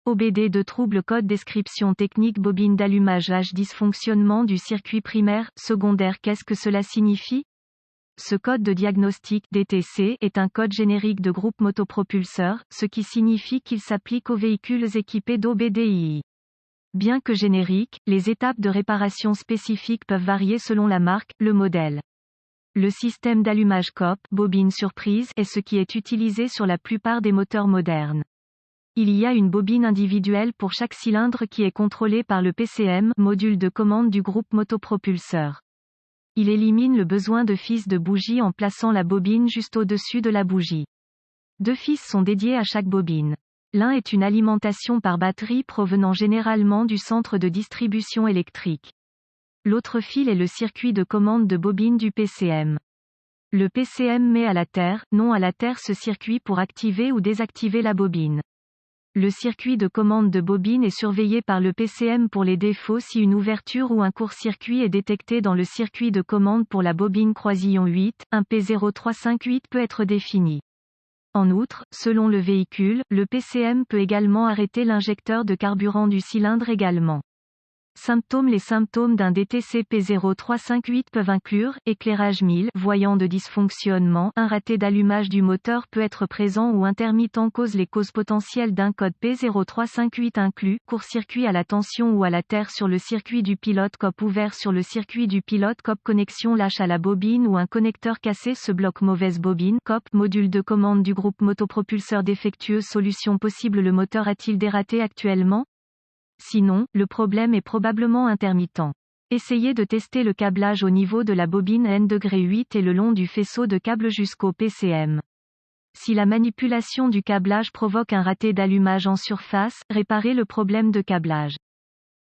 OBD de trouble code description technique bobine d'allumage H dysfonctionnement du circuit primaire, secondaire. Qu'est-ce que cela signifie? Ce code de diagnostic DTC est un code générique de groupe motopropulseur, ce qui signifie qu'il s'applique aux véhicules équipés d'OBDII. Bien que générique, les étapes de réparation spécifiques peuvent varier selon la marque, le modèle. Le système d'allumage COP, bobine surprise, est ce qui est utilisé sur la plupart des moteurs modernes. Il y a une bobine individuelle pour chaque cylindre qui est contrôlée par le PCM, module de commande du groupe motopropulseur. Il élimine le besoin de fils de bougie en plaçant la bobine juste au-dessus de la bougie. 2 fils sont dédiés à chaque bobine. L'un est une alimentation par batterie provenant généralement du centre de distribution électrique. L'autre fil est le circuit de commande de bobine du PCM. Le PCM met à la terre, non à la terre ce circuit pour activer ou désactiver la bobine. Le circuit de commande de bobine est surveillé par le PCM pour les défauts si une ouverture ou un court-circuit est détecté dans le circuit de commande pour la bobine croisillon 8, un P0358 peut être défini. En outre, selon le véhicule, le PCM peut également arrêter l'injecteur de carburant du cylindre également. Symptômes. Les symptômes d'un DTC P0358 peuvent inclure, éclairage 1000, voyant de dysfonctionnement, un raté d'allumage du moteur peut être présent ou intermittent. Les causes potentielles d'un code P0358 incluent, court-circuit à la tension ou à la terre sur le circuit du pilote COP ouvert sur le circuit du pilote COP connexion lâche à la bobine ou un connecteur cassé ce bloc mauvaise bobine COP module de commande du groupe motopropulseur défectueux solution possible le moteur a-t-il dératé actuellement? Sinon, le problème est probablement intermittent. Essayez de tester le câblage au niveau de la bobine N-8 et le long du faisceau de câble jusqu'au PCM. Si la manipulation du câblage provoque un raté d'allumage en surface, réparez le problème de câblage.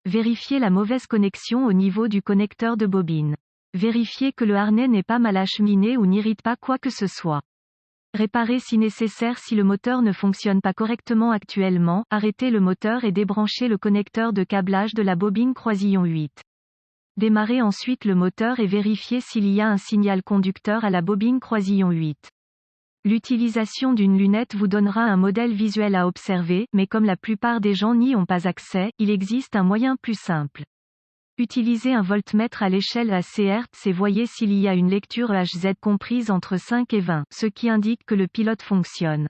Vérifiez la mauvaise connexion au niveau du connecteur de bobine. Vérifiez que le harnais n'est pas mal acheminé ou n'irrite pas quoi que ce soit. Réparez si nécessaire si le moteur ne fonctionne pas correctement actuellement, arrêtez le moteur et débranchez le connecteur de câblage de la bobine croisillon 8. Démarrez ensuite le moteur et vérifiez s'il y a un signal conducteur à la bobine croisillon 8. L'utilisation d'une lunette vous donnera un modèle visuel à observer, mais comme la plupart des gens n'y ont pas accès, il existe un moyen plus simple. Utilisez un voltmètre à l'échelle AC Hertz et voyez s'il y a une lecture EHZ comprise entre 5 et 20, ce qui indique que le pilote fonctionne.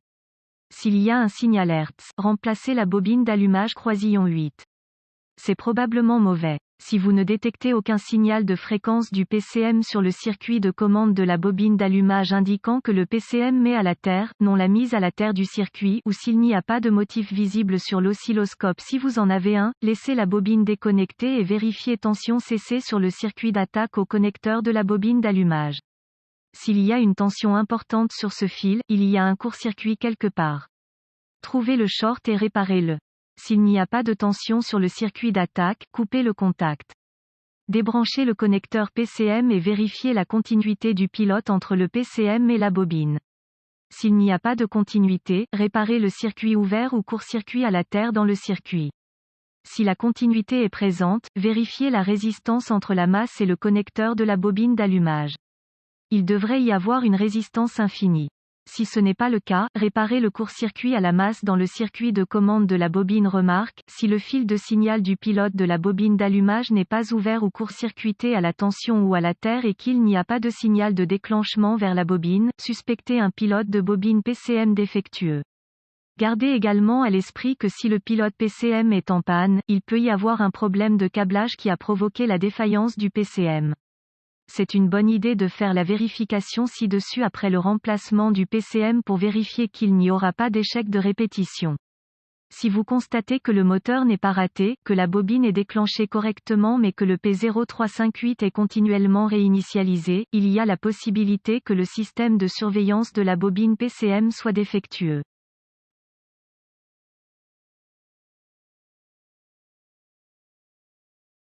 S'il y a un signal Hertz, remplacez la bobine d'allumage croisillon 8. C'est probablement mauvais. Si vous ne détectez aucun signal de fréquence du PCM sur le circuit de commande de la bobine d'allumage indiquant que le PCM met à la terre, non la mise à la terre du circuit ou s'il n'y a pas de motif visible sur l'oscilloscope si vous en avez un, laissez la bobine déconnectée et vérifiez tension CC sur le circuit d'attaque au connecteur de la bobine d'allumage. S'il y a une tension importante sur ce fil, il y a un court-circuit quelque part. Trouvez le short et réparez-le. S'il n'y a pas de tension sur le circuit d'attaque, coupez le contact. Débranchez le connecteur PCM et vérifiez la continuité du pilote entre le PCM et la bobine. S'il n'y a pas de continuité, réparez le circuit ouvert ou court-circuit à la terre dans le circuit. Si la continuité est présente, vérifiez la résistance entre la masse et le connecteur de la bobine d'allumage. Il devrait y avoir une résistance infinie. Si ce n'est pas le cas, réparez le court-circuit à la masse dans le circuit de commande de la bobine. Remarque, si le fil de signal du pilote de la bobine d'allumage n'est pas ouvert ou court-circuité à la tension ou à la terre et qu'il n'y a pas de signal de déclenchement vers la bobine, suspectez un pilote de bobine PCM défectueux. Gardez également à l'esprit que si le pilote PCM est en panne, il peut y avoir un problème de câblage qui a provoqué la défaillance du PCM. C'est une bonne idée de faire la vérification ci-dessus après le remplacement du PCM pour vérifier qu'il n'y aura pas d'échec de répétition. Si vous constatez que le moteur n'est pas raté, que la bobine est déclenchée correctement mais que le P0358 est continuellement réinitialisé, il y a la possibilité que le système de surveillance de la bobine PCM soit défectueux.